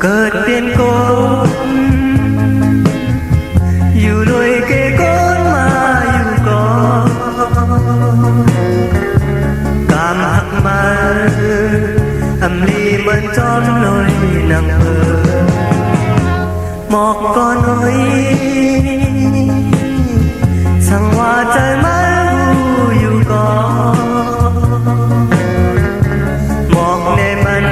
เกิดเป็นคนอยู่รวยเกคนมาอยู่ก่อนกามหักมาอำลีเหมือนจอมหน่อยนางเอหมอกก่อนหน่อยสั่งว่าใจมาอยู่ก่อนหมอกในมัน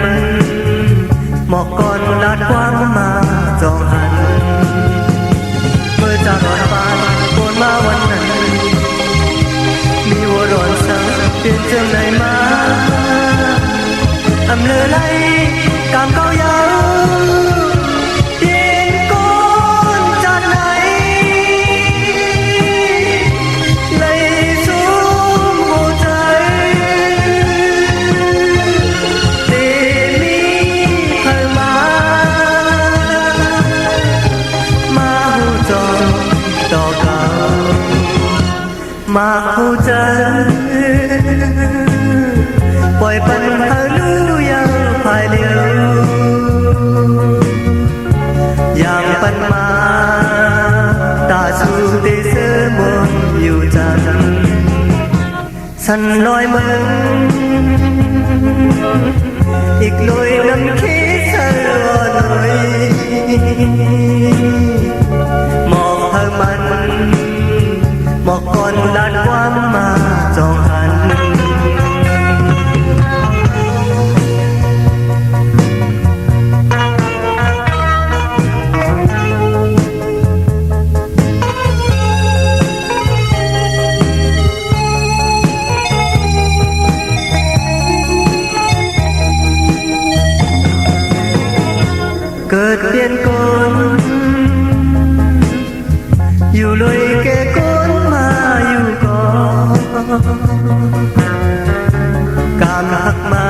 หมอกก่อนลาดความมาจองหันเมื่อจากรอนฟ้าโกนมาวันนั้นมีวัวร้อนสังเปลี่ยนเจิมไหนมาอำเลอไหลกามเก้ายาวเปลี่ยนก้นจากไหนเลยสูงหัวใจเดมีใครมาหูจองต่อเก่ามาหูใจปล่อยปัญหาลู่ยังภายเดียวอย่างปันมาตาสูเตเสมนอยู่จันสันลอยมึงอีกลอยน้ำคิดสลอหน่อยหมอกเธอมันหมอกก่อนลาดความมาจองหันเกิดเปลี่ยนคนอยู่เลยแก่คนมาอยู่ก่อนกามหักมา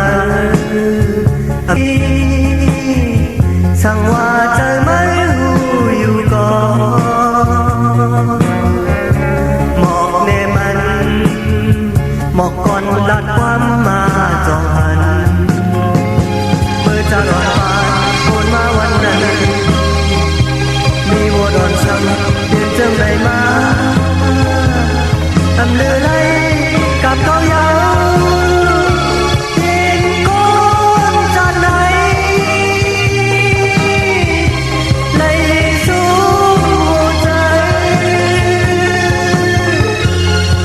สั่งว่าใจไม่หูอยู่ก่อนหมอกเนมันหมอกก่อนลาดความมาจองหันเมื่อจะรอดฟ้าโอนมาวันนั้นมีวัวดอนช้ำเดินเจิมไหนมาทำเลือไหลกับเขายาวเย็นก้นจากไหนไหลสู่หัวใจ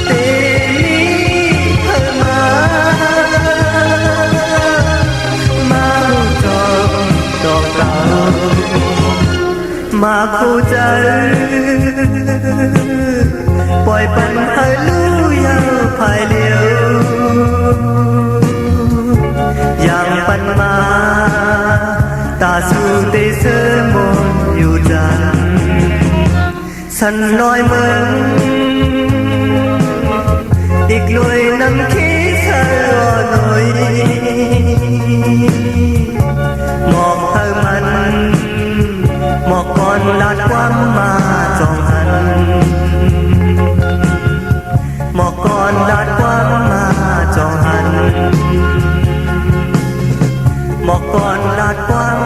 เตมีเธอมาหูจองดอกเก่ามาคู่ใจปล่อยปันให้ลู่ยาวภายเดียวอย่างปันมาตาสูเตเสมนอยู่จันสันน้อยมึงอีกลอยน้ำคิดสลอหน่อยหมอกเธอมันหมอกก่อนลาดความมาจองหันหมอกก่อนลาดความมาจองหันหมอกก่อนลาดความ